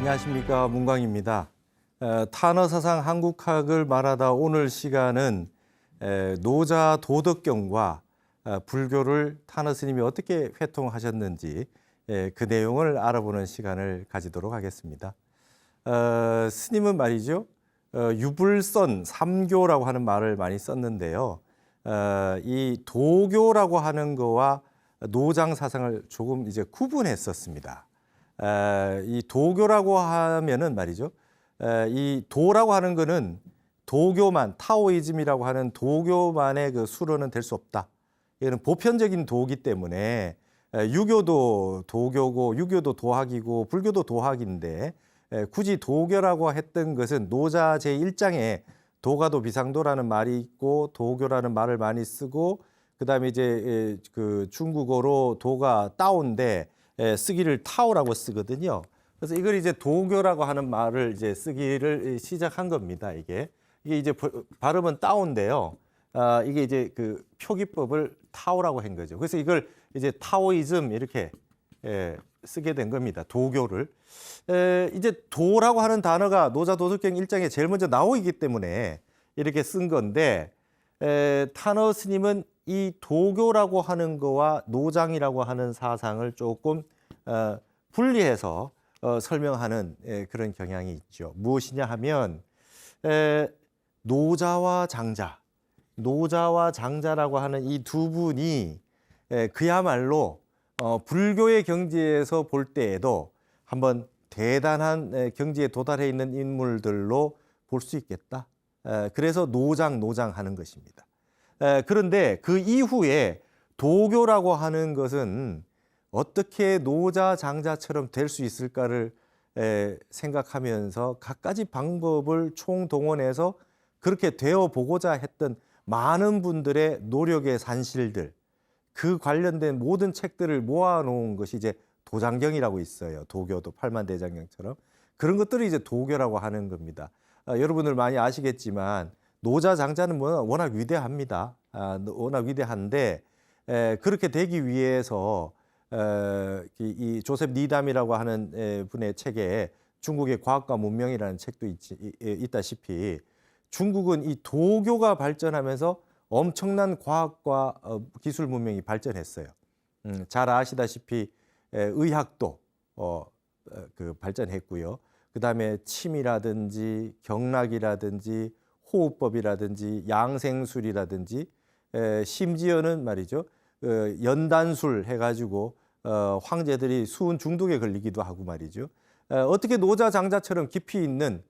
안녕하십니까, 문광입니다. 탄어사상 한국학을 말하다 오늘 시간은 노자 도덕경과 불교를 탄어 스님이 어떻게 회통하셨는지 그 내용을 알아보는 시간을 가지도록 하겠습니다. 스님은 말이죠, 유불선 삼교라고 하는 말을 많이 썼는데요. 이 도교라고 하는 거와 노장 사상을 조금 이제 구분했었습니다. 이 도교라고 하면은 말이죠, 이 도라고 하는 거는 도교만, 타오이즘이라고 하는 도교만의 그 수로는 될 수 없다. 이거는 보편적인 도기 때문에 유교도 도교고 유교도 도학이고 불교도 도학인데 굳이 도교라고 했던 것은 노자 제1장에 도가도 비상도라는 말이 있고 도교라는 말을 많이 쓰고 그다음에 이제 그 중국어로 도가 따오인데 쓰기를 타오라고 쓰거든요. 그래서 이걸 이제 도교라고 하는 말을 이제 쓰기를 시작한 겁니다. 이게 이제 발음은 따오인데요. 이게 이제 그 표기법을 타오라고 한 거죠. 그래서 이걸 이제 타오이즘 이렇게 쓰게 된 겁니다. 도교를. 이제 도라고 하는 단어가 노자 도덕경 1장에 제일 먼저 나오기 때문에 이렇게 쓴 건데 탄어 스님은 이 도교라고 하는 거와 노장이라고 하는 사상을 조금 분리해서 설명하는 그런 경향이 있죠. 무엇이냐 하면 노자와 장자, 노자와 장자라고 하는 이 두 분이 그야말로 불교의 경지에서 볼 때에도 한번 대단한 경지에 도달해 있는 인물들로 볼 수 있겠다. 그래서 노장하는 것입니다. 그런데 그 이후에 도교라고 하는 것은 어떻게 노자 장자처럼 될 수 있을까를 생각하면서 갖가지 방법을 총동원해서 그렇게 되어 보고자 했던 많은 분들의 노력의 산실들, 그 관련된 모든 책들을 모아놓은 것이 이제 도장경이라고 있어요. 도교도 팔만대장경처럼 그런 것들을 이제 도교라고 하는 겁니다. 여러분들 많이 아시겠지만 노자 장자는 워낙 위대합니다. 워낙 위대한데 그렇게 되기 위해서 이 조셉 니담이라고 하는 분의 책에 중국의 과학과 문명이라는 책도 있다시피 중국은 이 도교가 발전하면서 엄청난 과학과 기술 문명이 발전했어요. 잘 아시다시피 의학도 그 발전했고요. 그다음에 침이라든지 경락이라든지 호흡법이라든지 양생술이라든지 심지어는 말이죠, 연단술 해가지고 황제들이 수은 중독에 걸리기도 하고 말이죠. 어떻게 노자 장자처럼 깊이 있는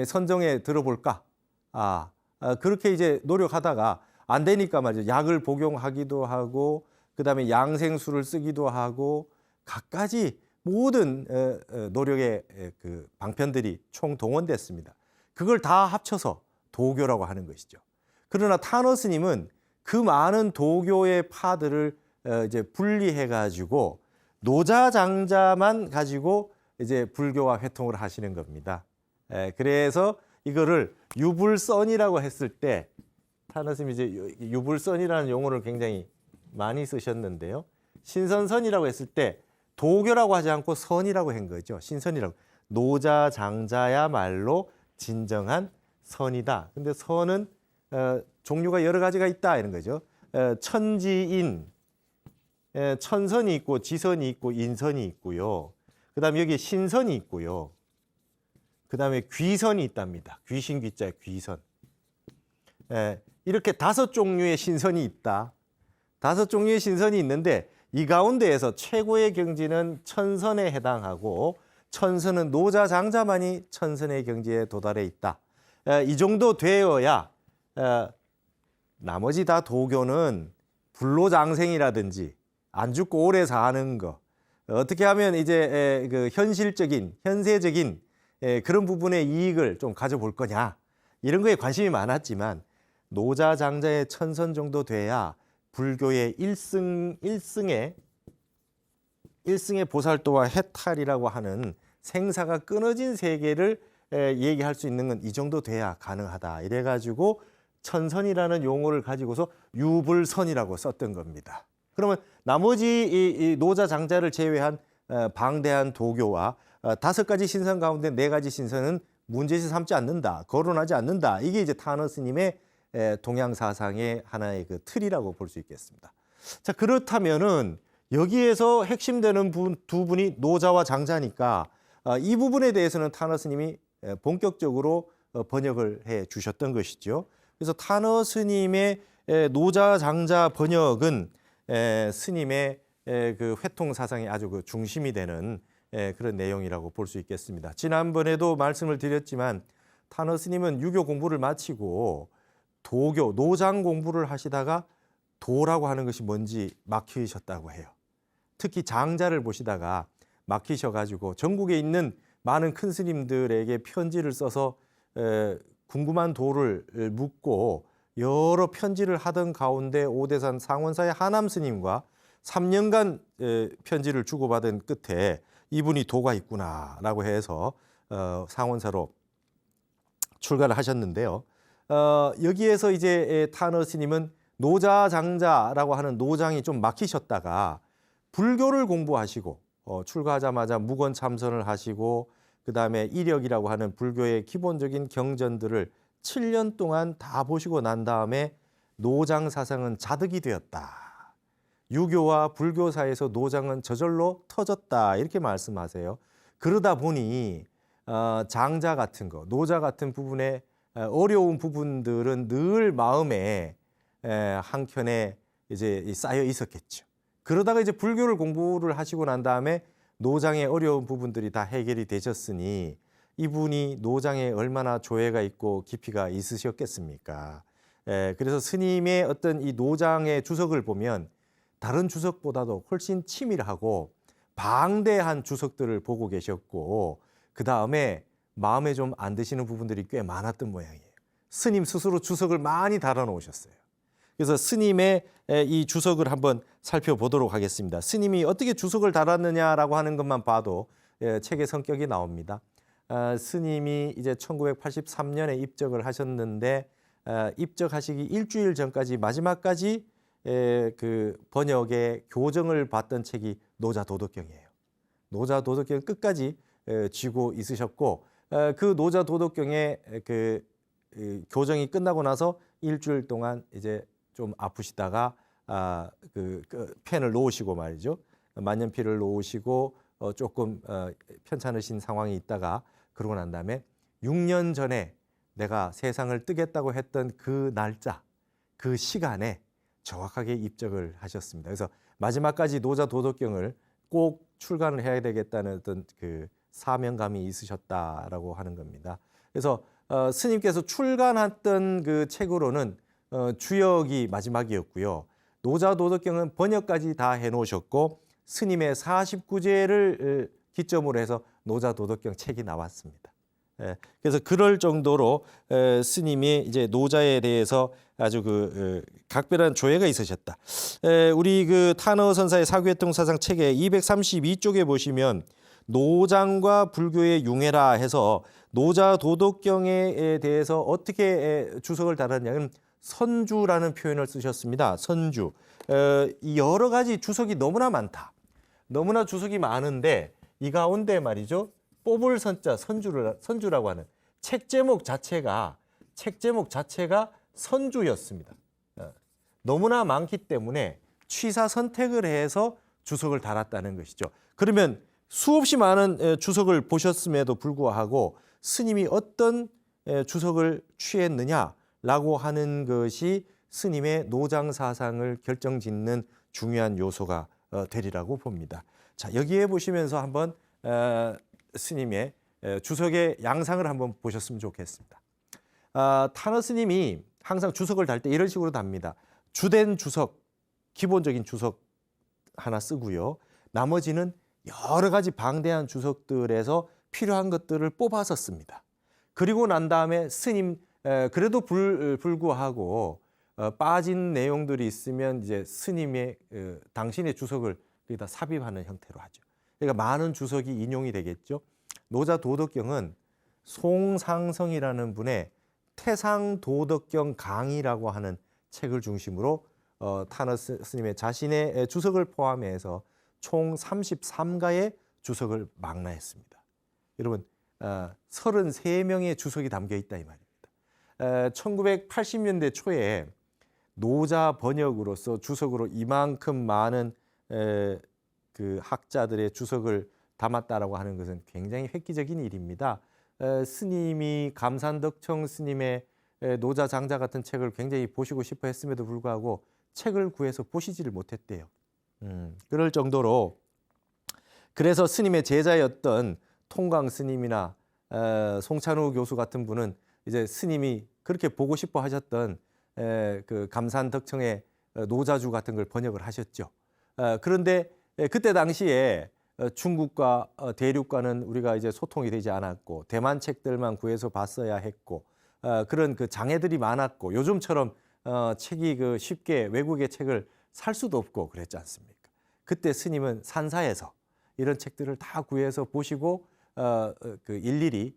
선정에 들어볼까? 그렇게 이제 노력하다가 안 되니까 말이죠. 약을 복용하기도 하고 그다음에 양생술을 쓰기도 하고 갖가지 모든 노력의 그 방편들이 총동원됐습니다. 그걸 다 합쳐서 도교라고 하는 것이죠. 그러나 탄어 스님은 그 많은 도교의 파들을 이제 분리해 가지고 노자 장자만 가지고 이제 불교와 회통을 하시는 겁니다. 그래서 이거를 유불선이라고 했을 때 탄어 스님이 이제 유불선이라는 용어를 굉장히 많이 쓰셨는데요. 신선선이라고 했을 때 도교라고 하지 않고 선이라고 한 거죠. 신선이라고. 노자 장자야말로 진정한 선이다. 근데 선은 종류가 여러 가지가 있다 이런 거죠. 천지인, 천선이 있고 지선이 있고 인선이 있고요. 그다음에 여기 신선이 있고요. 그다음에 귀선이 있답니다. 귀신 귀자에 귀선. 이렇게 5종류의 신선이 있다. 5종류의 신선이 있는데 이 가운데에서 최고의 경지는 천선에 해당하고 천선은 노자 장자만이 천선의 경지에 도달해 있다. 이 정도 되어야 나머지 다 도교는 불로장생이라든지 안 죽고 오래 사는 거, 어떻게 하면 이제 그 현실적인 현세적인 그런 부분의 이익을 좀 가져볼 거냐 이런 거에 관심이 많았지만 노자 장자의 천선 정도 돼야 불교의 1승의 보살도와 해탈이라고 하는 생사가 끊어진 세계를 얘기할 수 있는 건 이 정도 돼야 가능하다. 이래가지고 천선이라는 용어를 가지고서 유불선이라고 썼던 겁니다. 그러면 나머지 이 노자 장자를 제외한 방대한 도교와 5가지 신선 가운데 4가지 신선은 문제시 삼지 않는다, 거론하지 않는다. 이게 이제 타너 스님의 동양 사상의 하나의 그 틀이라고 볼 수 있겠습니다. 자, 그렇다면은 여기에서 핵심되는 두 분이 노자와 장자니까 이 부분에 대해서는 타너 스님이 본격적으로 번역을 해 주셨던 것이죠. 그래서 타너 스님의 노자 장자 번역은 스님의 그 회통 사상의 아주 그 중심이 되는 그런 내용이라고 볼 수 있겠습니다. 지난번에도 말씀을 드렸지만 타너 스님은 유교 공부를 마치고 도교, 노장 공부를 하시다가 도라고 하는 것이 뭔지 막히셨다고 해요. 특히 장자를 보시다가 막히셔가지고 전국에 있는 많은 큰 스님들에게 편지를 써서 궁금한 도를 묻고 여러 편지를 하던 가운데 오대산 상원사의 하남 스님과 3년간 편지를 주고받은 끝에 이분이 도가 있구나라고 해서 상원사로 출가를 하셨는데요. 여기에서 이제 타너 스님은 노자 장자라고 하는 노장이 좀 막히셨다가 불교를 공부하시고 출가하자마자 무건 참선을 하시고 그다음에 이력이라고 하는 불교의 기본적인 경전들을 7년 동안 다 보시고 난 다음에 노장 사상은 자득이 되었다. 유교와 불교 사이에서 노장은 저절로 터졌다. 이렇게 말씀하세요. 그러다 보니 장자 같은 거, 노자 같은 부분에 어려운 부분들은 늘 마음에 한켠에 이제 쌓여 있었겠죠. 그러다가 이제 불교를 공부를 하시고 난 다음에 노장의 어려운 부분들이 다 해결이 되셨으니 이분이 노장에 얼마나 조예가 있고 깊이가 있으셨겠습니까? 그래서 스님의 어떤 이 노장의 주석을 보면 다른 주석보다도 훨씬 치밀하고 방대한 주석들을 보고 계셨고 그 다음에 마음에 좀 안 드시는 부분들이 꽤 많았던 모양이에요. 스님 스스로 주석을 많이 달아놓으셨어요. 그래서 스님의 이 주석을 한번 살펴보도록 하겠습니다. 스님이 어떻게 주석을 달았느냐라고 하는 것만 봐도 책의 성격이 나옵니다. 스님이 이제 1983년에 입적을 하셨는데 입적하시기 일주일 전까지 마지막까지 그 번역의 교정을 받던 책이 노자도덕경이에요. 노자도덕경 끝까지 쥐고 있으셨고 그 노자도덕경의 그 교정이 끝나고 나서 일주일 동안 이제 좀 아프시다가 그 펜을 놓으시고 말이죠. 만년필을 놓으시고 조금 편찮으신 상황이 있다가 그러고 난 다음에 6년 전에 내가 세상을 뜨겠다고 했던 그 날짜, 그 시간에 정확하게 입적을 하셨습니다. 그래서 마지막까지 노자도덕경을 꼭 출간을 해야 되겠다는 어떤 그 사명감이 있으셨다라고 하는 겁니다. 그래서 스님께서 출간했던 그 책으로는 주역이 마지막이었고요. 노자도덕경은 번역까지 다 해놓으셨고 스님의 49제를 기점으로 해서 노자도덕경 책이 나왔습니다. 그래서 그럴 정도로 스님이 이제 노자에 대해서 아주 그 각별한 조예가 있으셨다. 우리 그 타너 선사의 사교회통 사상 책의 232쪽에 보시면 노장과 불교의 융해라 해서 노자도덕경에 대해서 어떻게 주석을 달았냐면 선주라는 표현을 쓰셨습니다. 선주. 여러 가지 주석이 너무나 많다. 너무나 주석이 많은데 이 가운데 말이죠. 뽑을 선자 선주라고 하는 책 제목 자체가 선주였습니다. 너무나 많기 때문에 취사 선택을 해서 주석을 달았다는 것이죠. 그러면 수없이 많은 주석을 보셨음에도 불구하고 스님이 어떤 주석을 취했느냐라고 하는 것이 스님의 노장 사상을 결정짓는 중요한 요소가 되리라고 봅니다. 자, 여기에 보시면서 한번 스님의 주석의 양상을 한번 보셨으면 좋겠습니다. 타너 스님이 항상 주석을 달 때 이런 식으로 답니다. 주된 주석, 기본적인 주석 하나 쓰고요. 나머지는 여러 가지 방대한 주석들에서 필요한 것들을 뽑아서 씁니다. 그리고 난 다음에 스님 그래도 불구하고 빠진 내용들이 있으면 이제 스님의 당신의 주석을 여기다 삽입하는 형태로 하죠. 그러니까 많은 주석이 인용이 되겠죠. 노자도덕경은 송상성이라는 분의 태상도덕경 강의라고 하는 책을 중심으로 타너 스님의 자신의 주석을 포함해서 총 33가의 주석을 망라했습니다. 여러분 33명의 주석이 담겨 있다 이 말입니다. 1980년대 초에 노자 번역으로서 주석으로 이만큼 많은 그 학자들의 주석을 담았다라고 하는 것은 굉장히 획기적인 일입니다. 스님이 감산덕청 스님의 노자 장자 같은 책을 굉장히 보시고 싶어 했음에도 불구하고 책을 구해서 보시지를 못했대요. 그럴 정도로 그래서 스님의 제자였던 통강 스님이나 송찬우 교수 같은 분은 이제 스님이 그렇게 보고 싶어 하셨던 그 감산덕청의 노자주 같은 걸 번역을 하셨죠. 그런데 그때 당시에 중국과 대륙과는 우리가 이제 소통이 되지 않았고 대만 책들만 구해서 봤어야 했고 그런 그 장애들이 많았고 요즘처럼 책이 그 쉽게 외국의 책을 살 수도 없고 그랬지 않습니까? 그때 스님은 산사에서 이런 책들을 다 구해서 보시고 그 일일이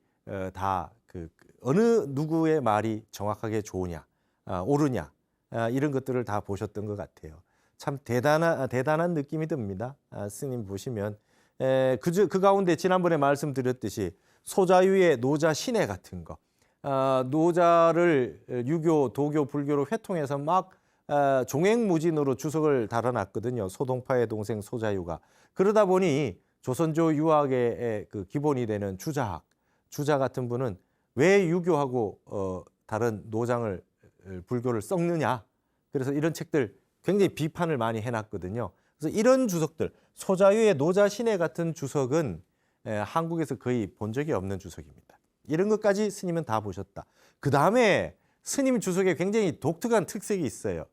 다 그 어느 누구의 말이 정확하게 좋으냐, 옳으냐 이런 것들을 다 보셨던 것 같아요. 참 대단한 느낌이 듭니다. 스님 보시면 그 가운데 지난번에 말씀드렸듯이 소자유의 노자 신해 같은 거, 노자를 유교, 도교, 불교로 회통해서 막 종횡무진으로 주석을 달아놨거든요. 소동파의 동생 소자유가. 그러다 보니 조선조 유학의 그 기본이 되는 주자 같은 분은 왜 유교하고 다른 노장을 불교를 썩느냐. 그래서 이런 책들 굉장히 비판을 많이 해놨거든요. 그래서 이런 주석들, 소자유의 노자 신해 같은 주석은 한국에서 거의 본 적이 없는 주석입니다. 이런 것까지 스님은 다 보셨다. 그 다음에 스님 주석에 굉장히 독특한 특색이 있어요.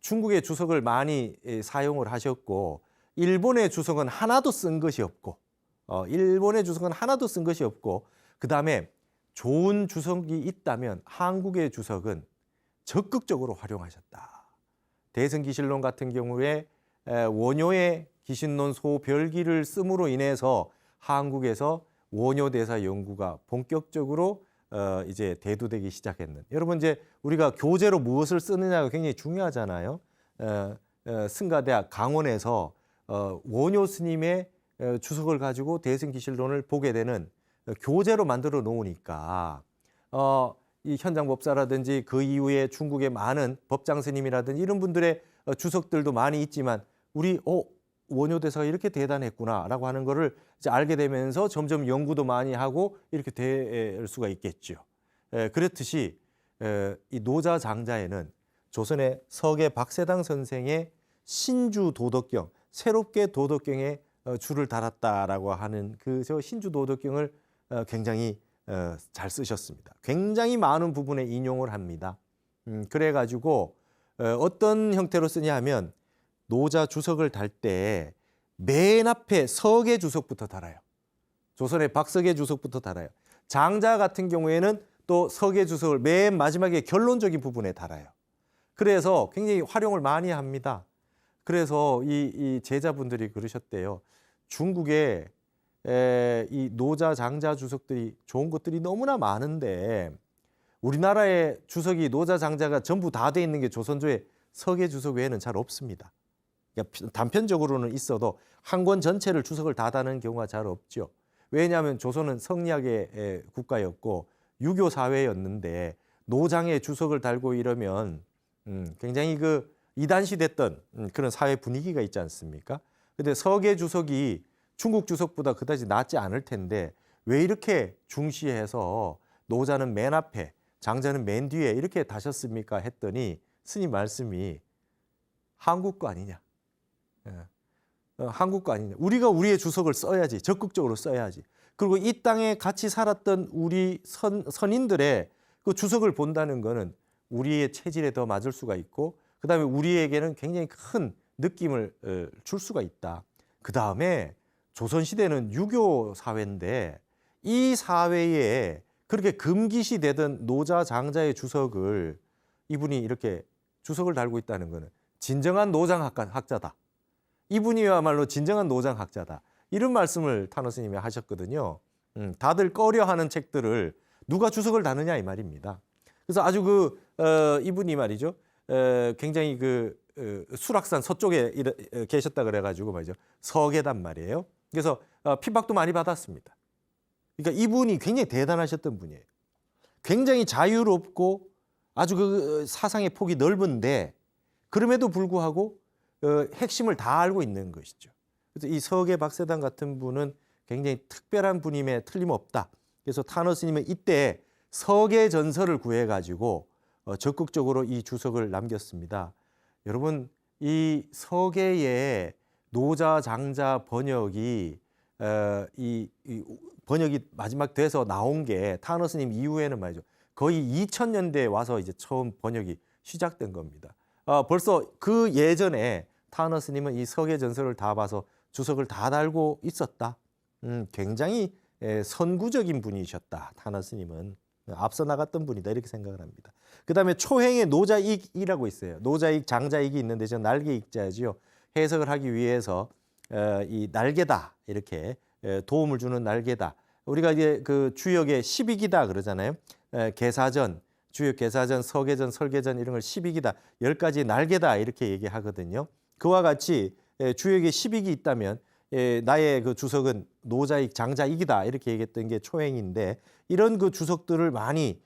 중국의 주석을 많이 사용을 하셨고 일본의 주석은 하나도 쓴 것이 없고 그 다음에 좋은 주석이 있다면 한국의 주석은 적극적으로 활용하셨다. 대승기실론 같은 경우에 원효의 기신론 소별기를 씀으로 인해서 한국에서 원효대사 연구가 본격적으로 이제 대두되기 시작했는. 여러분 이제 우리가 교재로 무엇을 쓰느냐가 굉장히 중요하잖아요. 승가대학 강원에서 원효 스님의 주석을 가지고 대승기실론을 보게 되는 교재로 만들어 놓으니까 이 현장법사라든지 그 이후에 중국의 많은 법장 스님이라든지 이런 분들의 주석들도 많이 있지만 우리 원효대사가 이렇게 대단했구나라고 하는 거를 이제 알게 되면서 점점 연구도 많이 하고 이렇게 될 수가 있겠죠. 그렇듯이 이 노자 장자에는 조선의 서계 박세당 선생의 신주 도덕경, 새롭게 도덕경에 줄을 달았다라고 하는 그 신주 도덕경을 굉장히 잘 쓰셨습니다. 굉장히 많은 부분에 인용을 합니다. 그래가지고 어떤 형태로 쓰냐 하면 노자 주석을 달 때 맨 앞에 서계 주석부터 달아요. 조선의 박석계 주석부터 달아요. 장자 같은 경우에는 또 서계 주석을 맨 마지막에 결론적인 부분에 달아요. 그래서 굉장히 활용을 많이 합니다. 그래서 이 제자분들이 그러셨대요. 중국에 이 노자 장자 주석들이 좋은 것들이 너무나 많은데 우리나라의 주석이 노자 장자가 전부 다 돼 있는 게 조선조의 서계 주석 외에는 잘 없습니다. 그러니까 단편적으로는 있어도 한 권 전체를 주석을 다 다는 경우가 잘 없죠. 왜냐하면 조선은 성리학의 국가였고 유교 사회였는데 노장의 주석을 달고 이러면 굉장히 그 이단시됐던 그런 사회 분위기가 있지 않습니까? 근데 서계 주석이 중국 주석보다 그다지 낫지 않을 텐데 왜 이렇게 중시해서 노자는 맨 앞에 장자는 맨 뒤에 이렇게 다셨습니까? 했더니 스님 말씀이 한국 거 아니냐. 한국 거 아니냐. 우리가 우리의 주석을 써야지. 적극적으로 써야지. 그리고 이 땅에 같이 살았던 우리 선인들의 그 주석을 본다는 거는 우리의 체질에 더 맞을 수가 있고 그다음에 우리에게는 굉장히 큰 느낌을 줄 수가 있다. 그다음에 조선시대는 유교 사회인데 이 사회에 그렇게 금기시 되던 노자 장자의 주석을 이분이 이렇게 주석을 달고 있다는 것은 진정한 노장학자다. 이분이야말로 진정한 노장학자다. 이런 말씀을 탄호 스님이 하셨거든요. 다들 꺼려하는 책들을 누가 주석을 다느냐 이 말입니다. 그래서 아주 이분이 말이죠. 굉장히 수락산 서쪽에 계셨다 그래가지고 말이죠. 서계단 말이에요. 그래서 핍박도 많이 받았습니다. 그러니까 이분이 굉장히 대단하셨던 분이에요. 굉장히 자유롭고 아주 그 사상의 폭이 넓은데 그럼에도 불구하고 핵심을 다 알고 있는 것이죠. 그래서 이 서계 박세당 같은 분은 굉장히 특별한 분임에 틀림없다. 그래서 타너 스님은 이때 서계 전서를 구해가지고 적극적으로 이 주석을 남겼습니다. 여러분, 이 서계의 노자 장자 번역이 이 번역이 마지막 돼서 나온 게 타너 스님 이후에는 말이죠. 거의 2000년대에 와서 이제 처음 번역이 시작된 겁니다. 벌써 그 예전에 타너 스님은 이 서계 전서를 다 봐서 주석을 다 달고 있었다. 굉장히 선구적인 분이셨다. 타너 스님은 앞서 나갔던 분이다 이렇게 생각을 합니다. 그다음에 초행의 노자익이라고 있어요. 노자익, 장자익이 있는데 저는 날개익자지요. 해석을 하기 위해서 이 날개다 이렇게 도움을 주는 날개다. 우리가 이제 그 주역의 십익이다 그러잖아요. 계사전, 주역 계사전, 서계전, 설계전 이런 걸 십익이다. 10가지 날개다 이렇게 얘기하거든요. 그와 같이 주역에 십익이 있다면 나의 그 주석은 노자익, 장자익이다 이렇게 얘기했던 게 초행인데 이런 그 주석들을 많이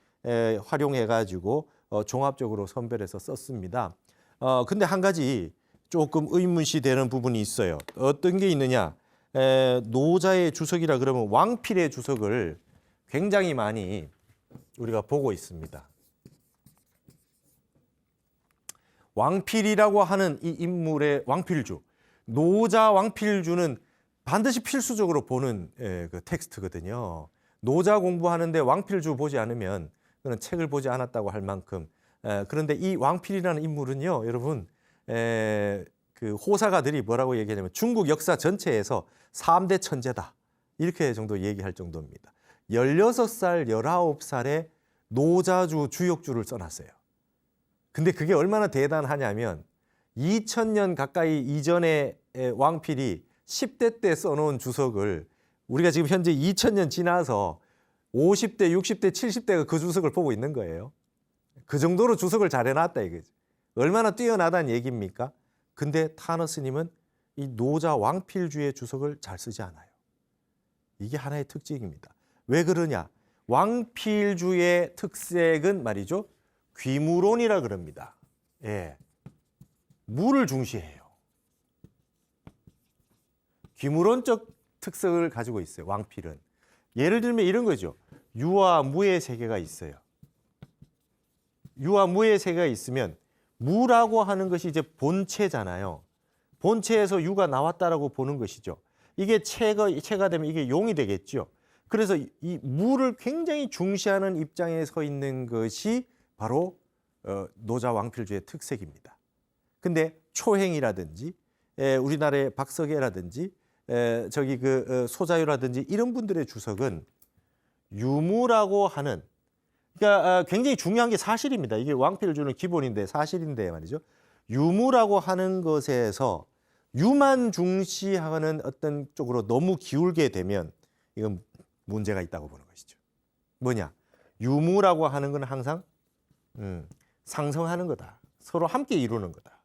활용해 가지고 종합적으로 선별해서 썼습니다. 근데 한 가지 조금 의문시 되는 부분이 있어요. 어떤 게 있느냐? 노자의 주석이라 그러면 왕필의 주석을 굉장히 많이 우리가 보고 있습니다. 왕필이라고 하는 이 인물의 왕필주, 노자 왕필주는 반드시 필수적으로 보는 그 텍스트거든요. 노자 공부하는데 왕필주 보지 않으면 그는 책을 보지 않았다고 할 만큼. 그런데 이 왕필이라는 인물은요, 여러분, 그 호사가들이 뭐라고 얘기하냐면 중국 역사 전체에서 3대 천재다. 이렇게 정도 얘기할 정도입니다. 16살, 19살에 노자주 주역주를 써놨어요. 근데 그게 얼마나 대단하냐면 2000년 가까이 이전의 왕필이 10대 때 써놓은 주석을 우리가 지금 현재 2000년 지나서 50대, 60대, 70대가 그 주석을 보고 있는 거예요. 그 정도로 주석을 잘 해놨다 이거지. 얼마나 뛰어나다는 얘기입니까? 근데 타너 스님은 이 노자 왕필주의 주석을 잘 쓰지 않아요. 이게 하나의 특징입니다. 왜 그러냐? 왕필주의 특색은 말이죠. 귀무론이라 그럽니다. 예. 무를 중시해요. 귀무론적 특성을 가지고 있어요. 왕필은. 예를 들면 이런 거죠. 유와 무의 세계가 있어요. 유와 무의 세계가 있으면 무라고 하는 것이 이제 본체잖아요. 본체에서 유가 나왔다라고 보는 것이죠. 이게 체가 되면 이게 용이 되겠죠. 그래서 이 무를 굉장히 중시하는 입장에 서 있는 것이 바로 노자 왕필주의 특색입니다. 근데 초행이라든지 우리나라의 박석애라든지 저기 그 소자유라든지 이런 분들의 주석은 유무라고 하는 그러니까 굉장히 중요한 게 사실입니다. 이게 왕필주는 기본인데 사실인데 말이죠. 유무라고 하는 것에서 유만 중시하는 어떤 쪽으로 너무 기울게 되면 이건 문제가 있다고 보는 것이죠. 뭐냐? 유무라고 하는 건 항상 상성하는 거다. 서로 함께 이루는 거다.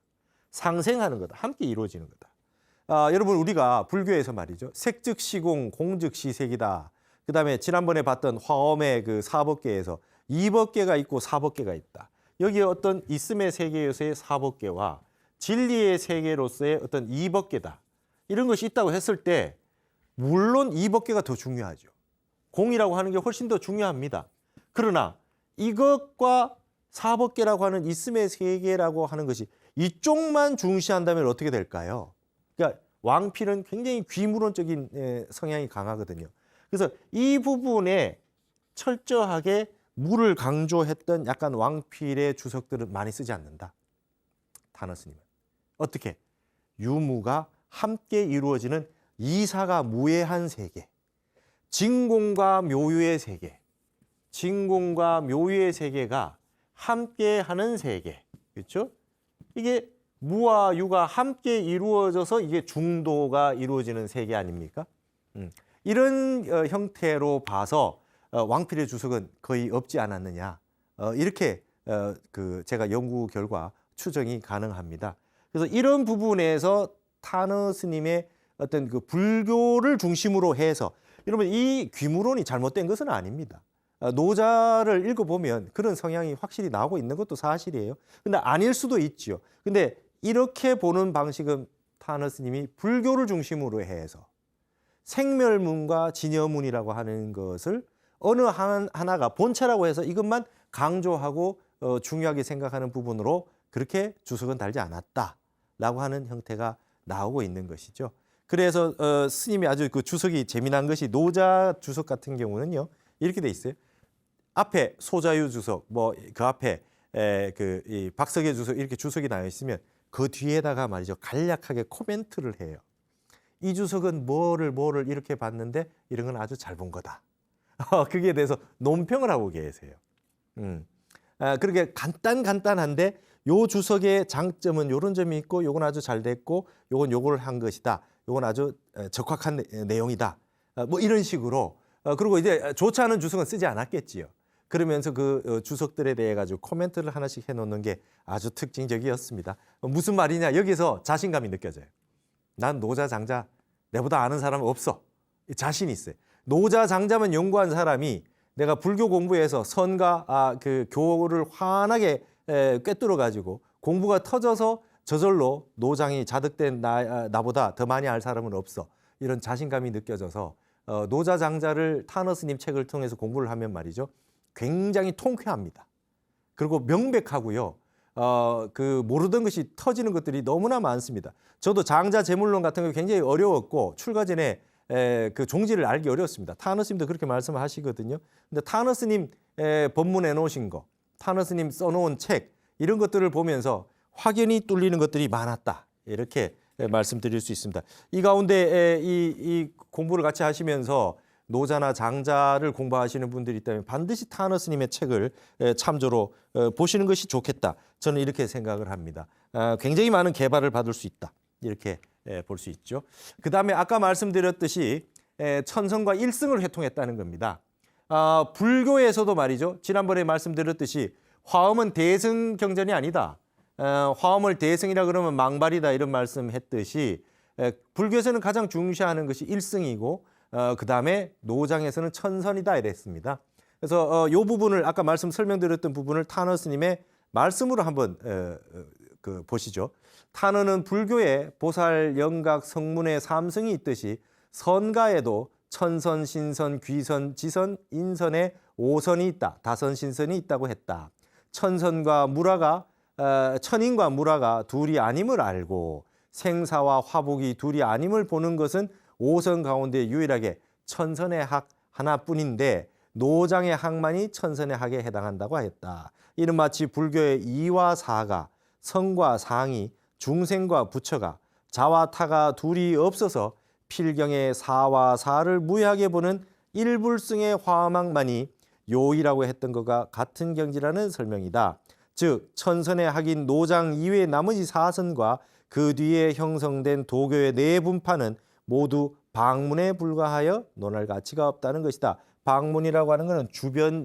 상생하는 거다. 함께 이루어지는 거다. 여러분 우리가 불교에서 말이죠. 색즉시공, 공즉시색이다. 그다음에 지난번에 봤던 화엄의 그 사법계에서 이법계가 있고 사법계가 있다. 여기에 어떤 있음의 세계에서의 사법계와 진리의 세계로서의 어떤 이법계다. 이런 것이 있다고 했을 때 물론 이법계가 더 중요하죠. 공이라고 하는 게 훨씬 더 중요합니다. 그러나 이것과 사법계라고 하는 있음의 세계라고 하는 것이 이쪽만 중시한다면 어떻게 될까요? 그러니까 왕필은 굉장히 귀무론적인 성향이 강하거든요. 그래서 이 부분에 철저하게 무를 강조했던 약간 왕필의 주석들은 많이 쓰지 않는다. 타너 스님은. 어떻게? 유무가 함께 이루어지는 이사가 무해한 세계. 진공과 묘유의 세계. 진공과 묘유의 세계가 함께하는 세계. 그렇죠? 이게 무와 유가 함께 이루어져서 이게 중도가 이루어지는 세계 아닙니까? 이런 형태로 봐서 왕필의 주석은 거의 없지 않았느냐. 이렇게 그 제가 연구 결과 추정이 가능합니다. 그래서 이런 부분에서 타너 스님의 어떤 그 불교를 중심으로 해서 여러분 이 귀무론이 잘못된 것은 아닙니다. 노자를 읽어보면 그런 성향이 확실히 나오고 있는 것도 사실이에요. 근데 아닐 수도 있죠. 근데 이렇게 보는 방식은 타너 스님이 불교를 중심으로 해서 생멸문과 진여문이라고 하는 것을 어느 하나가 본체라고 해서 이것만 강조하고 중요하게 생각하는 부분으로 그렇게 주석은 달지 않았다라고 하는 형태가 나오고 있는 것이죠. 그래서 스님이 아주 그 주석이 재미난 것이 노자 주석 같은 경우는요 이렇게 돼 있어요. 앞에 소자유 주석, 뭐 그 앞에 이 박석의 주석 이렇게 주석이 나와 있으면 그 뒤에다가 말이죠 간략하게 코멘트를 해요. 이 주석은 뭐를 이렇게 봤는데 이런 건 아주 잘 본 거다. 그게 대해서 논평을 하고 계세요. 그렇게 간단한데 요 주석의 장점은 요런 점이 있고 요건 아주 잘 됐고 요건 요걸 한 것이다. 요건 아주 적확한 내용이다. 뭐 이런 식으로 그리고 이제 좋지 않은 주석은 쓰지 않았겠지요. 그러면서 그 주석들에 대해 가지고 코멘트를 하나씩 해놓는 게 아주 특징적이었습니다. 무슨 말이냐 여기서 자신감이 느껴져요. 난 노자 장자 내보다 아는 사람은 없어. 자신이 있어요. 노자 장자만 연구한 사람이 내가 불교 공부에서 선과 그 교를 환하게 꿰뚫어 가지고 공부가 터져서 저절로 노장이 자득된 나보다 더 많이 알 사람은 없어. 이런 자신감이 느껴져서 노자 장자를 타너 스님 책을 통해서 공부를 하면 말이죠. 굉장히 통쾌합니다. 그리고 명백하고요. 그 모르던 것이 터지는 것들이 너무나 많습니다. 저도 장자 제물론 같은 거 굉장히 어려웠고 출가 전에 그 종지를 알기 어려웠습니다. 타너 스님도 그렇게 말씀을 하시거든요. 근데 타너 스님 법문해 놓으신 거, 타너 스님 써놓은 책 이런 것들을 보면서 확연히 뚫리는 것들이 많았다. 이렇게 말씀드릴 수 있습니다. 이 가운데 이 공부를 같이 하시면서 노자나 장자를 공부하시는 분들이 있다면 반드시 타너 스님의 책을 참조로 보시는 것이 좋겠다. 저는 이렇게 생각을 합니다. 굉장히 많은 개발을 받을 수 있다. 이렇게 볼 수 있죠. 그다음에 아까 말씀드렸듯이 천성과 일승을 회통했다는 겁니다. 불교에서도 말이죠. 지난번에 말씀드렸듯이 화엄은 대승 경전이 아니다. 화엄을 대승이라 그러면 망발이다 이런 말씀했듯이 불교에서는 가장 중시하는 것이 일승이고 그다음에 노장에서는 천선이다 이랬습니다. 그래서 이 부분을 아까 설명드렸던 부분을 타너 스님의 말씀으로 한번 보시죠. 타너는 불교에 보살, 영각, 성문의 삼성이 있듯이 선가에도 천선, 신선, 귀선, 지선, 인선에 오선이 있다. 다선, 신선이 있다고 했다. 천선과 무라가 천인과 무라가 둘이 아님을 알고 생사와 화복이 둘이 아님을 보는 것은 오선 가운데 유일하게 천선의 학 하나뿐인데 노장의 학만이 천선의 학에 해당한다고 하였다. 이는 마치 불교의 이와 사가 성과 상이 중생과 부처가 자와 타가 둘이 없어서 필경의 사와 사를 무해하게 보는 일불승의 화엄학만이 요이라고 했던 것과 같은 경지라는 설명이다. 즉 천선의 학인 노장 이외의 나머지 사선과 그 뒤에 형성된 도교의 네 분파는 모두 방문에 불과하여 논할 가치가 없다는 것이다. 방문이라고 하는 것은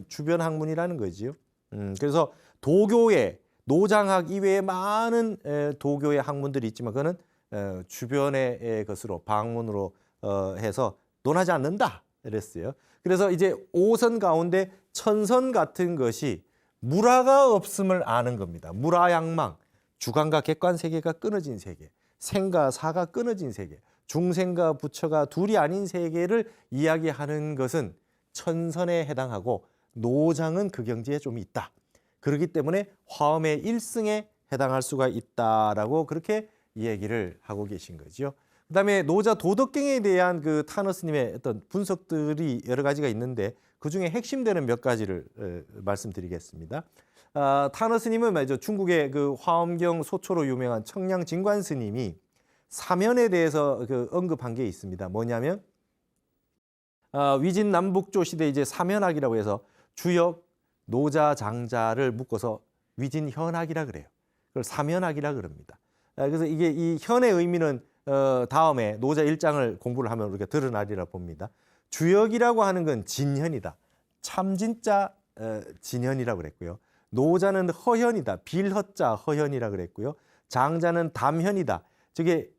주변 학문이라는 거지요. 그래서 도교의 노장학 이외에 많은 도교의 학문들이 있지만 그거는 주변의 것으로 방문으로 해서 논하지 않는다 이랬어요. 그래서 이제 오선 가운데 천선 같은 것이 무라가 없음을 아는 겁니다. 무라양망, 주관과 객관 세계가 끊어진 세계, 생과 사가 끊어진 세계, 중생과 부처가 둘이 아닌 세계를 이야기하는 것은 천선에 해당하고 노장은 그 경지에 좀 있다. 그렇기 때문에 화엄의 일승에 해당할 수가 있다라고 그렇게 얘기를 하고 계신 거죠. 그다음에 노자 도덕경에 대한 그 타너 스님의 어떤 분석들이 여러 가지가 있는데 그중에 핵심되는 몇 가지를 말씀드리겠습니다. 타너 스님은 말이죠. 중국의 그 화엄경 소초로 유명한 청량 진관 스님이 사면에 대해서 그 언급한 게 있습니다. 뭐냐면 위진 남북조 시대 이제 사면학이라고 해서 주역, 노자, 장자를 묶어서 위진 현학이라 그래요. 그걸 사면학이라 그럽니다. 그래서 이게 이 현의 의미는 다음에 노자 1장을 공부를 하면 우리가 드러나리라 봅니다. 주역이라고 하는 건 진현이다. 참 진짜 진현이라고 그랬고요. 노자는 허현이다. 빌허자 허현이라 그랬고요. 장자는 담현이다. 저게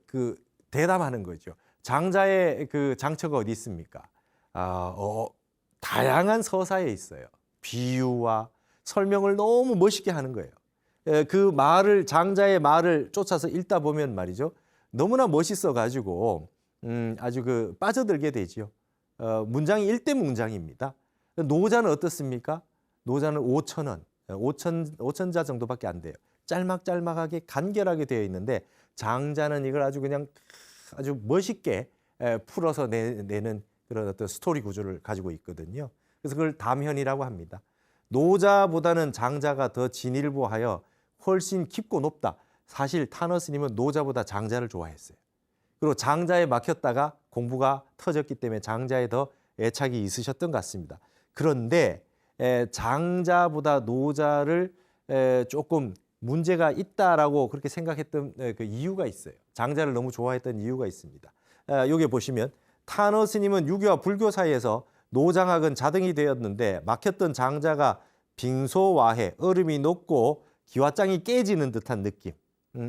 그 대담하는 거죠. 장자의 그 장처가 어디 있습니까? 다양한 서사에 있어요. 비유와 설명을 너무 멋있게 하는 거예요. 그 말을 장자의 말을 쫓아서 읽다 보면 말이죠. 너무나 멋있어 가지고 아주 그 빠져들게 되지요. 문장이 일대 문장입니다. 노자는 어떻습니까? 노자는 5,000원, 5천자 정도밖에 안 돼요. 짤막짤막하게 간결하게 되어 있는데 장자는 이걸 아주 그냥 아주 멋있게 풀어서 내는 그런 어떤 스토리 구조를 가지고 있거든요. 그래서 그걸 담현이라고 합니다. 노자보다는 장자가 더 진일보하여 훨씬 깊고 높다. 사실 타너 스님은 노자보다 장자를 좋아했어요. 그리고 장자에 막혔다가 공부가 터졌기 때문에 장자에 더 애착이 있으셨던 것 같습니다. 그런데 장자보다 노자를 조금 문제가 있다라고 그렇게 생각했던 그 이유가 있어요. 장자를 너무 좋아했던 이유가 있습니다. 여기 보시면 타너 스님은 유교와 불교 사이에서 노장학은 자등이 되었는데 막혔던 장자가 빙소와해, 얼음이 녹고 기와장이 깨지는 듯한 느낌.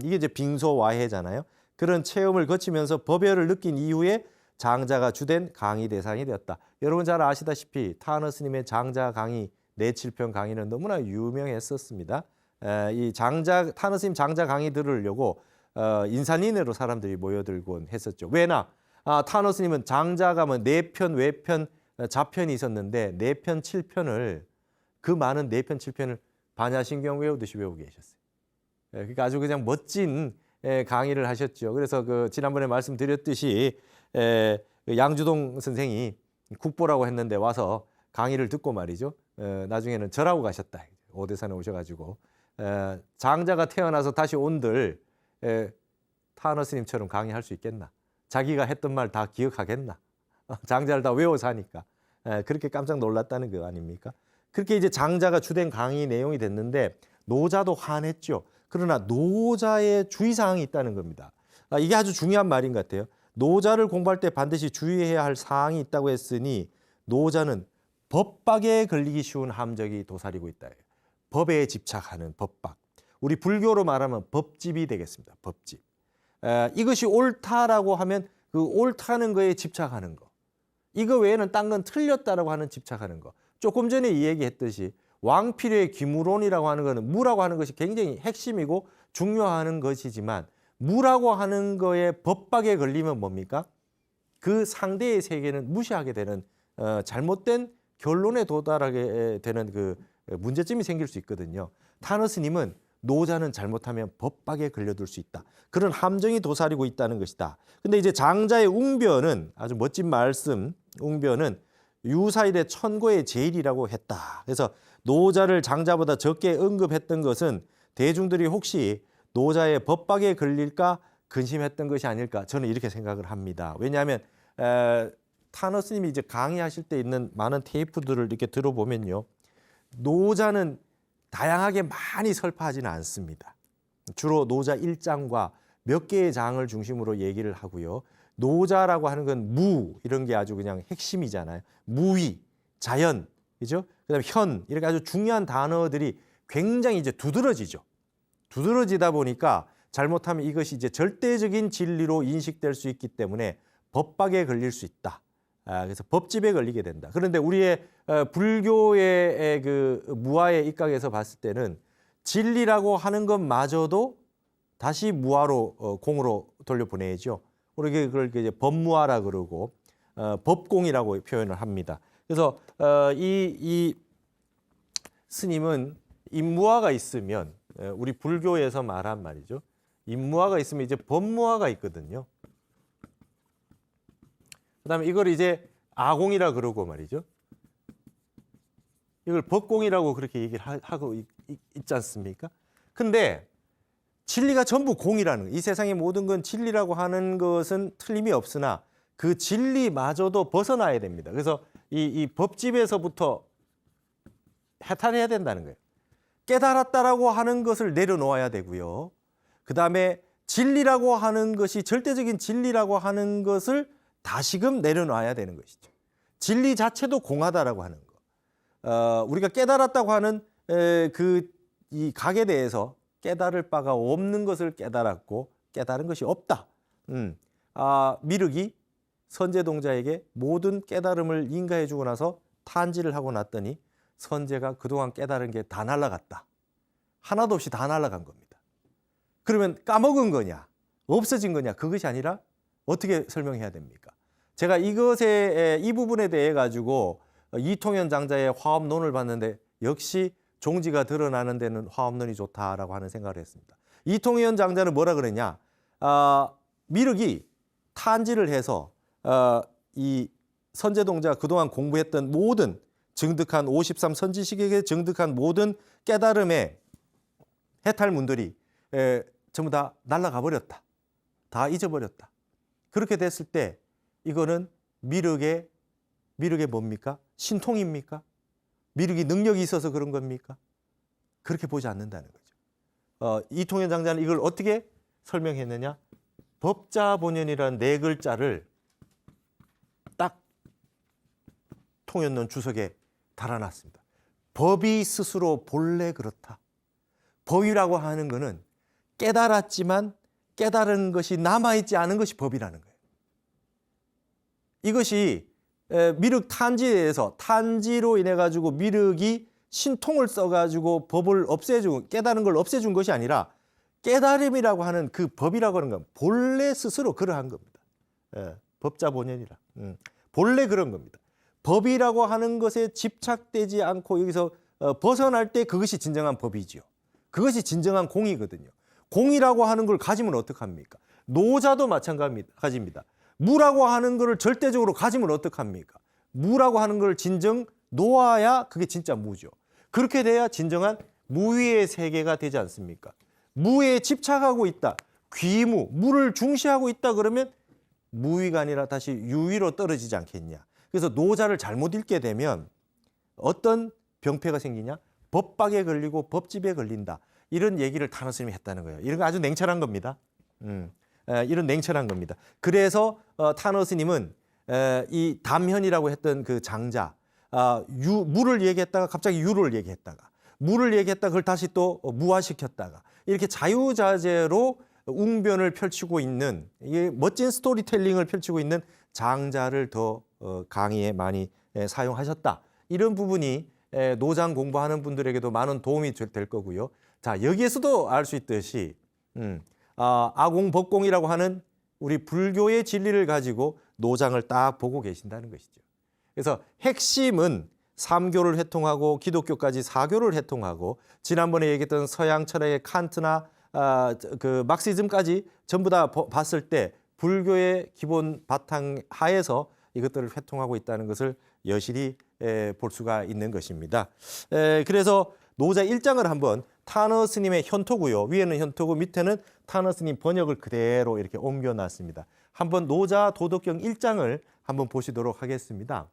이게 이제 빙소와해잖아요. 그런 체험을 거치면서 법열을 느낀 이후에 장자가 주된 강의 대상이 되었다. 여러분 잘 아시다시피 타너 스님의 장자 강의, 내7편 강의는 너무나 유명했었습니다. 이 타너 스님 장자 강의 들으려고 인산인해로 사람들이 모여들곤 했었죠. 왜나? 타너 스님은 장자가 뭐 4편, 외편, 자편이 있었는데 4편, 7편을 그 많은 4편, 7편을 반야신경 외우듯이 외우고 계셨어요. 그러니까 아주 그냥 멋진 강의를 하셨죠. 그래서 그 지난번에 말씀드렸듯이 양주동 선생이 국보라고 했는데 와서 강의를 듣고 말이죠. 나중에는 절하고 가셨다. 오대산에 오셔가지고 장자가 태어나서 다시 온들 타너 스님처럼 강의할 수 있겠나? 자기가 했던 말 다 기억하겠나? 장자를 다 외워서 하니까 그렇게 깜짝 놀랐다는 거 아닙니까? 그렇게 이제 장자가 주된 강의 내용이 됐는데 노자도 화냈죠. 그러나 노자의 주의사항이 있다는 겁니다. 이게 아주 중요한 말인 것 같아요. 노자를 공부할 때 반드시 주의해야 할 사항이 있다고 했으니 노자는 법박에 걸리기 쉬운 함정이 도사리고 있다. 법에 집착하는 법박. 우리 불교로 말하면 법집이 되겠습니다. 법집. 이것이 옳다라고 하면 그 옳다는 거에 집착하는 거. 이거 외에는 딴 건 틀렸다라고 하는 집착하는 거. 조금 전에 이 얘기했듯이 왕필의 귀무론이라고 하는 거는 무라고 하는 것이 굉장히 핵심이고 중요한 것이지만 무라고 하는 거에 법박에 걸리면 뭡니까? 그 상대의 세계는 무시하게 되는 잘못된 결론에 도달하게 되는 그 문제점이 생길 수 있거든요. 타너 스님은 노자는 잘못하면 법박에 걸려들 수 있다. 그런 함정이 도사리고 있다는 것이다. 근데 이제 장자의 웅변은 아주 멋진 말씀, 웅변은 유사일의 천고의 제일이라고 했다. 그래서 노자를 장자보다 적게 언급했던 것은 대중들이 혹시 노자의 법박에 걸릴까 근심했던 것이 아닐까 저는 이렇게 생각을 합니다. 왜냐하면 타너 스님이 이제 강의하실 때 있는 많은 테이프들을 이렇게 들어보면요. 노자는 다양하게 많이 설파하지는 않습니다. 주로 노자 1장과 몇 개의 장을 중심으로 얘기를 하고요. 노자라고 하는 건 무 이런 게 아주 그냥 핵심이잖아요. 무위, 자연, 그죠? 그다음에 현 이렇게 아주 중요한 단어들이 굉장히 이제 두드러지죠. 두드러지다 보니까 잘못하면 이것이 이제 절대적인 진리로 인식될 수 있기 때문에 법박에 걸릴 수 있다. 그래서 법집에 걸리게 된다. 그런데 우리의 불교의 그 무아의 입각에서 봤을 때는 진리라고 하는 것마저도 다시 무아로 공으로 돌려보내죠. 우리가 그걸 이제 법무아라 그러고 법공이라고 표현을 합니다. 그래서 이 스님은 인무아가 있으면 우리 불교에서 말한 말이죠. 인무아가 있으면 이제 법무아가 있거든요. 그다음에 이걸 이제 아공이라 그러고 말이죠. 이걸 법공이라고 그렇게 얘기를 하고 있지 않습니까? 근데 진리가 전부 공이라는 이 세상의 모든 건 진리라고 하는 것은 틀림이 없으나 그 진리마저도 벗어나야 됩니다. 그래서 이 법집에서부터 해탈해야 된다는 거예요. 깨달았다라고 하는 것을 내려놓아야 되고요. 그다음에 진리라고 하는 것이 절대적인 진리라고 하는 것을 다시금 내려놔야 되는 것이죠. 진리 자체도 공하다라고 하는 거. 우리가 깨달았다고 하는 이 각에 대해서 깨달을 바가 없는 것을 깨달았고 깨달은 것이 없다. 미륵이 선제동자에게 모든 깨달음을 인가해 주고 나서 탄지를 하고 났더니 선제가 그동안 깨달은 게 다 날아갔다. 하나도 없이 다 날아간 겁니다. 그러면 까먹은 거냐? 없어진 거냐? 그것이 아니라 어떻게 설명해야 됩니까? 제가 이 부분에 대해 가지고 이통현 장자의 화엄론을 봤는데 역시 종지가 드러나는 데는 화엄론이 좋다라고 하는 생각을 했습니다. 이통현 장자는 뭐라 그랬냐? 미륵이 탄지를 해서 이 선제동자가 그동안 공부했던 모든 증득한 53선지식에게 증득한 모든 깨달음의 해탈문들이 전부 다 날아가 버렸다. 다 잊어버렸다. 그렇게 됐을 때 이거는 미륵의 뭡니까? 신통입니까? 미륵이 능력이 있어서 그런 겁니까? 그렇게 보지 않는다는 거죠. 이통현 장자는 이걸 어떻게 설명했느냐? 법자본연이라는 네 글자를 딱 통현론 주석에 달아놨습니다. 법이 스스로 본래 그렇다. 법이라고 하는 것은 깨달았지만 깨달은 것이 남아있지 않은 것이 법이라는 거예요. 이것이 미륵 탄지에 대해서 탄지로 인해 가지고 미륵이 신통을 써가지고 법을 없애준 깨달은 걸 없애준 것이 아니라 깨달음이라고 하는 그 법이라고 하는 건 본래 스스로 그러한 겁니다. 법자본연이라 본래 그런 겁니다. 법이라고 하는 것에 집착되지 않고 여기서 벗어날 때 그것이 진정한 법이지요. 그것이 진정한 공이거든요. 공이라고 하는 걸 가지면 어떡합니까? 노자도 마찬가지입니다. 무라고 하는 것을 절대적으로 가지면 어떡합니까? 무라고 하는 걸 진정 놓아야 그게 진짜 무죠. 그렇게 돼야 진정한 무위의 세계가 되지 않습니까? 무에 집착하고 있다. 귀무, 무를 중시하고 있다 그러면 무위가 아니라 다시 유위로 떨어지지 않겠냐. 그래서 노자를 잘못 읽게 되면 어떤 병폐가 생기냐? 법박에 걸리고 법집에 걸린다. 이런 얘기를 탄원 스님이 했다는 거예요. 이런 거 아주 냉철한 겁니다. 이런 냉철한 겁니다. 그래서 탄원 스님은 이 담현이라고 했던 그 장자, 무를 얘기했다가 갑자기 유를 얘기했다가 무를 얘기했다가 그걸 다시 또 무화시켰다가 이렇게 자유자재로 웅변을 펼치고 있는 이 멋진 스토리텔링을 펼치고 있는 장자를 더 강의에 많이 사용하셨다. 이런 부분이 노장 공부하는 분들에게도 많은 도움이 될 거고요. 자, 여기에서도 알 수 있듯이 아공법공이라고 하는 우리 불교의 진리를 가지고 노장을 딱 보고 계신다는 것이죠. 그래서 핵심은 삼교를 회통하고 기독교까지 사교를 회통하고 지난번에 얘기했던 서양 철학의 칸트나 그 막시즘까지 전부 다 봤을 때 불교의 기본 바탕 하에서 이것들을 회통하고 있다는 것을 여실히 볼 수가 있는 것입니다. 그래서 노자 1장을 한번 타너 스님의 현토고요. 위에는 현토고 밑에는 타너 스님 번역을 그대로 이렇게 옮겨놨습니다. 한번 노자 도덕경 1장을 한번 보시도록 하겠습니다.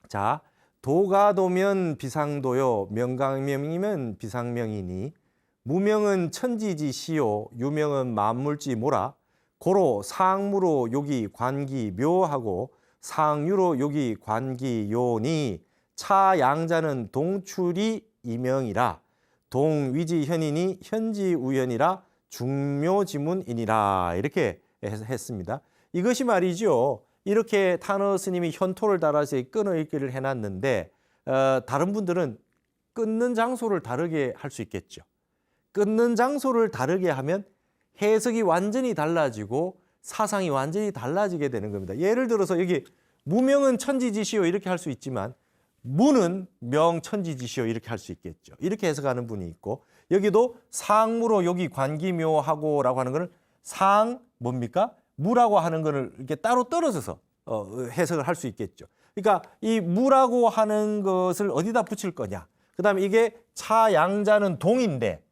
자, 도가도면 비상도요, 명강명이면 비상명이니 무명은 천지지시요, 유명은 만물지 모라. 고로 상무로 요기 관기 묘하고 상유로 요기 관기 요니 차양자는 동출이 이명이라 동위지현이니 현지우연이라 중묘지문이니라 이렇게 했습니다. 이것이 말이죠. 이렇게 타너 스님이 현토를 달아서 끊어읽기를 해놨는데 다른 분들은 끊는 장소를 다르게 할 수 있겠죠. 끊는 장소를 다르게 하면 해석이 완전히 달라지고 사상이 완전히 달라지게 되는 겁니다. 예를 들어서 여기 무명은 천지지시요 이렇게 할 수 있지만 무는 명천지지시요 이렇게 할 수 있겠죠. 이렇게 해석하는 분이 있고 여기도 상무로 여기 관기묘하고라고 하는 거는 상 뭡니까? 무라고 하는 거를 이렇게 따로 떨어져서 해석을 할 수 있겠죠. 그러니까 이 무라고 하는 것을 어디다 붙일 거냐. 그다음에 이게 차양자는 동인데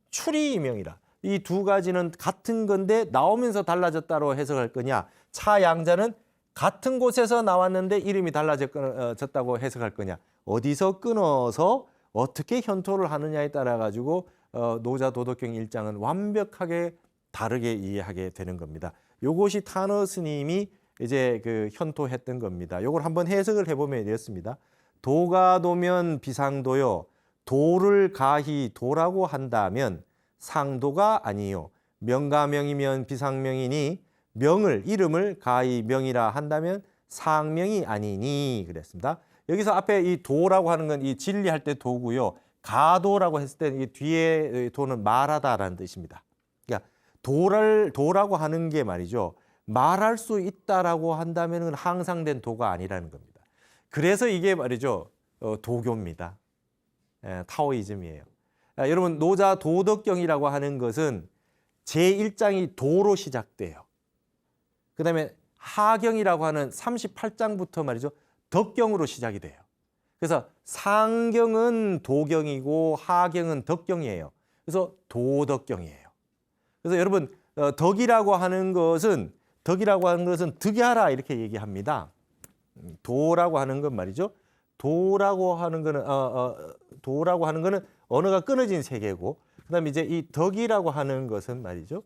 출이이명이라. 이 두 가지는 같은 건데 나오면서 달라졌다로 해석할 거냐. 차양자는 같은 곳에서 나왔는데 이름이 달라졌다고 해석할 거냐. 어디서 끊어서 어떻게 현토를 하느냐에 따라 가지고 노자 도덕경 1장은 완벽하게 다르게 이해하게 되는 겁니다. 요것이 타너 스님이 이제 그 현토했던 겁니다. 요걸 한번 해석을 해보면 이렇습니다. 도가도면 비상도요. 도를 가히 도라고 한다면 상도가 아니요. 명가명이면 비상명이니 명을 이름을 가히 명이라 한다면 상명이 아니니 그랬습니다. 여기서 앞에 이 도라고 하는 건 이 진리할 때 도고요. 가도라고 했을 때 이 뒤에 도는 말하다라는 뜻입니다. 그러니까 도라고 하는 게 말이죠. 말할 수 있다라고 한다면 항상된 도가 아니라는 겁니다. 그래서 이게 말이죠. 도교입니다. 타오이즘이에요. 여러분 노자 도덕경이라고 하는 것은 제1장이 도로 시작돼요. 그다음에 하경이라고 하는 38장부터 말이죠. 덕경으로 시작이 돼요. 그래서 상경은 도경이고 하경은 덕경이에요. 그래서 도덕경이에요. 그래서 여러분 덕이라고 하는 것은 득이하라 이렇게 얘기합니다. 도라고 하는 건 말이죠. 도라고 하는 거는 언어가 끊어진 세계고, 그다음에 이제 이 덕이라고 하는 것은 말이죠.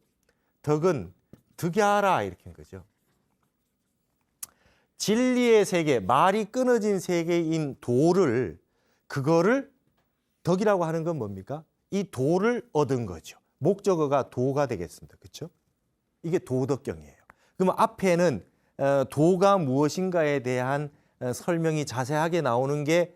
덕은 득이하라 이렇게 한 거죠. 진리의 세계, 말이 끊어진 세계인 도를 그거를 덕이라고 하는 건 뭡니까? 이 도를 얻은 거죠. 목적어가 도가 되겠습니다. 그렇죠? 이게 도덕경이에요. 그러면 앞에는 도가 무엇인가에 대한 설명이 자세하게 나오는 게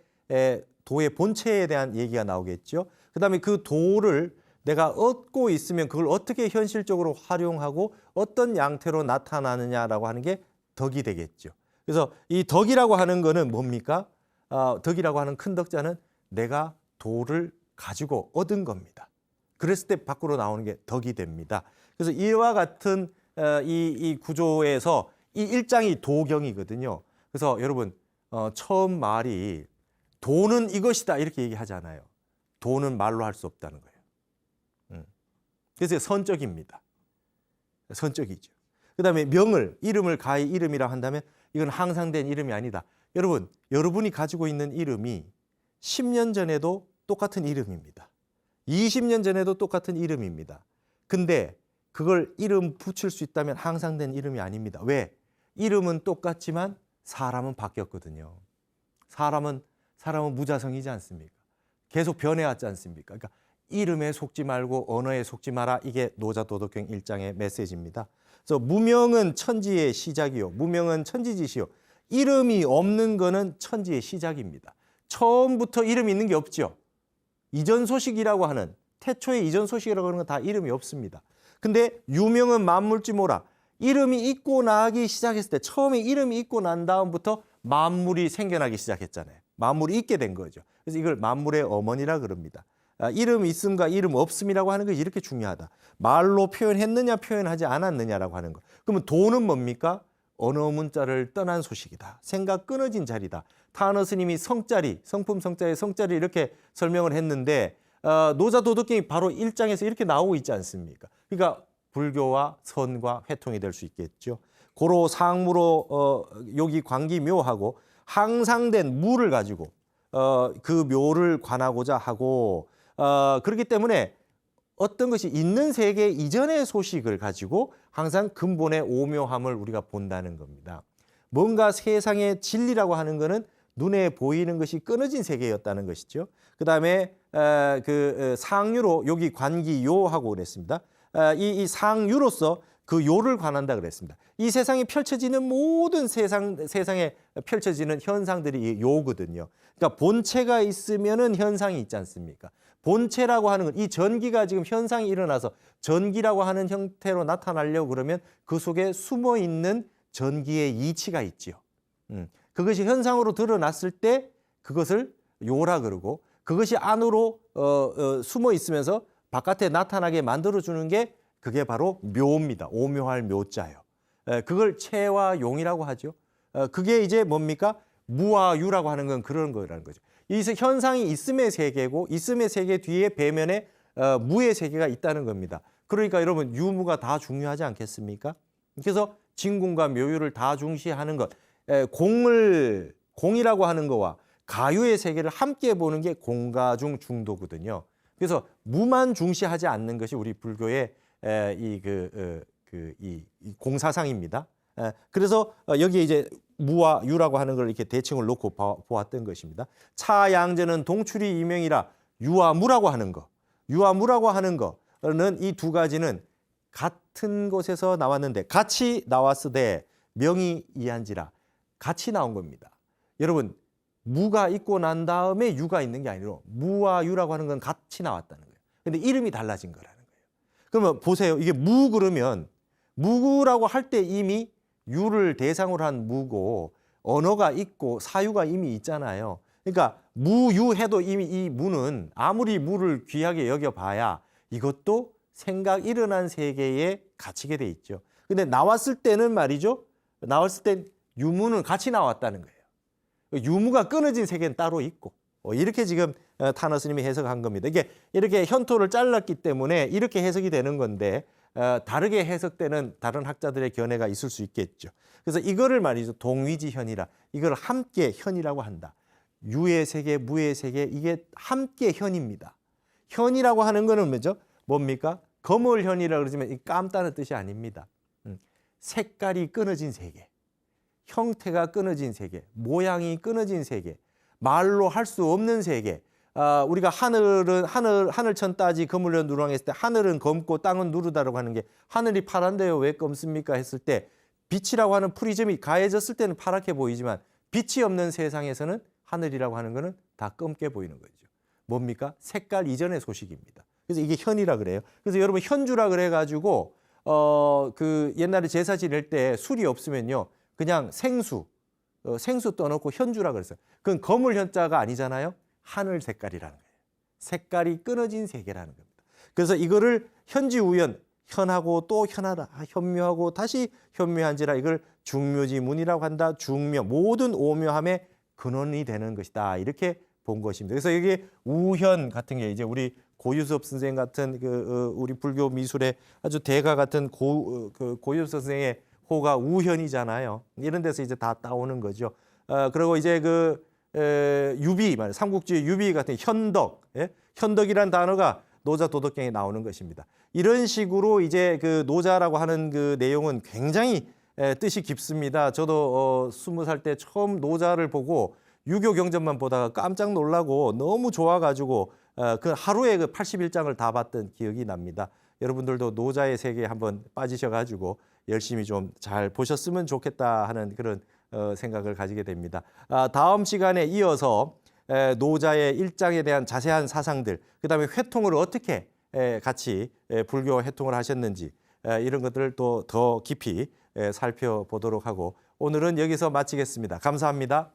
도의 본체에 대한 얘기가 나오겠죠. 그다음에 그 도를 내가 얻고 있으면 그걸 어떻게 현실적으로 활용하고 어떤 양태로 나타나느냐라고 하는 게 덕이 되겠죠. 그래서 이 덕이라고 하는 거는 뭡니까? 덕이라고 하는 큰 덕자는 내가 도를 가지고 얻은 겁니다. 그랬을 때 밖으로 나오는 게 덕이 됩니다. 그래서 이와 같은 이 구조에서 이 1장이 도경이거든요. 그래서 여러분 처음 말이 도는 이것이다 이렇게 얘기하잖아요. 도는 말로 할 수 없다는 거예요. 그래서 선적입니다. 선적이죠. 그다음에 명을, 이름을 가히 이름이라 한다면 이건 항상된 이름이 아니다. 여러분, 여러분이 가지고 있는 이름이 10년 전에도 똑같은 이름입니다. 20년 전에도 똑같은 이름입니다. 근데 그걸 이름 붙일 수 있다면 항상된 이름이 아닙니다. 왜? 이름은 똑같지만 사람은 바뀌었거든요. 사람은 무자성이지 않습니까? 계속 변해왔지 않습니까? 그러니까 이름에 속지 말고 언어에 속지 마라. 이게 노자도덕경 1장의 메시지입니다. 그래서 무명은 천지의 시작이요. 무명은 천지짓이요. 이름이 없는 거는 천지의 시작입니다. 처음부터 이름이 있는 게 없죠. 이전 소식이라고 하는 태초의 이전 소식이라고 하는 건 다 이름이 없습니다. 근데 유명은 만물지 모라. 이름이 있고 나기 시작했을 때 처음에 이름이 있고 난 다음부터 만물이 생겨나기 시작했잖아요. 만물이 있게 된 거죠. 그래서 이걸 만물의 어머니라 그럽니다. 이름 있음과 이름 없음이라고 하는 게 이렇게 중요하다. 말로 표현했느냐 표현하지 않았느냐라고 하는 거. 그러면 도는 뭡니까? 언어 문자를 떠난 소식이다. 생각 끊어진 자리다. 타너 스님이 성자리, 성품 성자의 성자리 이렇게 설명을 했는데 노자도덕경이 바로 1장에서 이렇게 나오고 있지 않습니까? 그러니까 불교와 선과 회통이 될 수 있겠죠. 고로 상무로 여기 관기묘하고 항상된 무를 가지고 그 묘를 관하고자 하고 그렇기 때문에 어떤 것이 있는 세계 이전의 소식을 가지고 항상 근본의 오묘함을 우리가 본다는 겁니다. 뭔가 세상의 진리라고 하는 것은 눈에 보이는 것이 끊어진 세계였다는 것이죠. 그다음에 그 상유로 여기 관기요하고 그랬습니다. 이 상유로서 그 요를 관한다 그랬습니다. 이 세상에 펼쳐지는 모든 세상에 펼쳐지는 현상들이 이 요거든요. 그러니까 본체가 있으면은 현상이 있지 않습니까? 본체라고 하는 건 이 전기가 지금 현상이 일어나서 전기라고 하는 형태로 나타나려고 그러면 그 속에 숨어 있는 전기의 이치가 있지요. 그것이 현상으로 드러났을 때 그것을 요라 그러고 그것이 안으로 숨어 있으면서 바깥에 나타나게 만들어주는 게 그게 바로 묘입니다. 오묘할 묘자예요. 그걸 체와 용이라고 하죠. 그게 이제 뭡니까? 무와 유라고 하는 건 그런 거라는 거죠. 이 현상이 있음의 세계고 있음의 세계 뒤에 배면에 무의 세계가 있다는 겁니다. 그러니까 여러분 유무가 다 중요하지 않겠습니까? 그래서 진궁과 묘유를 다 중시하는 것, 공이라고 하는 거와 가유의 세계를 함께 보는 게 공가중 중도거든요. 그래서 무만 중시하지 않는 것이 우리 불교의 이 공사상입니다. 그래서 여기에 이제 무와 유라고 하는 걸 이렇게 대칭을 놓고 보았던 것입니다. 차양전은 동출이 이명이라 유와 무라고 하는 거, 유와 무라고 하는 거는 이 두 가지는 같은 곳에서 나왔는데 같이 나왔으되 명이 이한지라 같이 나온 겁니다. 여러분 무가 있고 난 다음에 유가 있는 게 아니라 무와 유라고 하는 건 같이 나왔다는 거예요. 근데 이름이 달라진 거라는 거예요. 그러면 보세요. 이게 무 그러면 무라고 할 때 이미 유를 대상으로 한 무고 언어가 있고 사유가 이미 있잖아요. 그러니까 무유해도 이미 이 무는 아무리 무를 귀하게 여겨봐야 이것도 생각 일어난 세계에 갇히게 돼 있죠. 근데 나왔을 때는 말이죠. 나왔을 땐 유무는 같이 나왔다는 거예요. 유무가 끊어진 세계는 따로 있고 이렇게 지금 타너 스님이 해석한 겁니다. 이게 이렇게 현토를 잘랐기 때문에 이렇게 해석이 되는 건데 다르게 해석되는 다른 학자들의 견해가 있을 수 있겠죠. 그래서 이거를 말이죠. 동위지현이라 이걸 함께 현이라고 한다. 유의 세계, 무의 세계 이게 함께 현입니다. 현이라고 하는 거는 뭐죠? 뭡니까? 거물현이라고 그러지만 깜다는 뜻이 아닙니다. 색깔이 끊어진 세계, 형태가 끊어진 세계, 모양이 끊어진 세계, 말로 할 수 없는 세계. 우리가 하늘천 따지 거물현 누렁 했을 때 하늘은 검고 땅은 누르다라고 하는 게 하늘이 파란데요 왜 검습니까 했을 때 빛이라고 하는 프리즘이 가해졌을 때는 파랗게 보이지만 빛이 없는 세상에서는 하늘이라고 하는 거는 다 검게 보이는 거죠. 뭡니까? 색깔 이전의 소식입니다. 그래서 이게 현이라 그래요. 그래서 여러분 현주라 그래가지고 그 옛날에 제사 지낼 때 술이 없으면요 그냥 생수 떠놓고 현주라 그랬어요. 그건 거물 현자가 아니잖아요. 하늘 색깔이라는 거예요. 색깔이 끊어진 세계라는 겁니다. 그래서 이거를 현지우연 현하고 또 현하다 현묘하고 다시 현묘한지라 이걸 중묘지문이라고 한다. 중묘 모든 오묘함의 근원이 되는 것이다. 이렇게 본 것입니다. 그래서 이게 우현 같은 게 이제 우리 고유섭 선생 같은 우리 불교 미술의 아주 대가 같은 고유섭 선생의 호가 우현이잖아요. 이런 데서 이제 다 따오는 거죠. 그리고 이제 유비 말이에요. 삼국지의 유비 같은 현덕, 예? 현덕이란 단어가 노자 도덕경에 나오는 것입니다. 이런 식으로 이제 그 노자라고 하는 그 내용은 굉장히 뜻이 깊습니다. 저도 20살 때 처음 노자를 보고 유교 경전만 보다가 깜짝 놀라고 너무 좋아가지고 그 하루에 그 81장을 다 봤던 기억이 납니다. 여러분들도 노자의 세계에 한번 빠지셔가지고 열심히 좀 잘 보셨으면 좋겠다 하는 그런 생각을 가지게 됩니다. 다음 시간에 이어서 노자의 일장에 대한 자세한 사상들, 그다음에 회통을 어떻게 같이 불교 회통을 하셨는지 이런 것들을 또 더 깊이 살펴보도록 하고 오늘은 여기서 마치겠습니다. 감사합니다.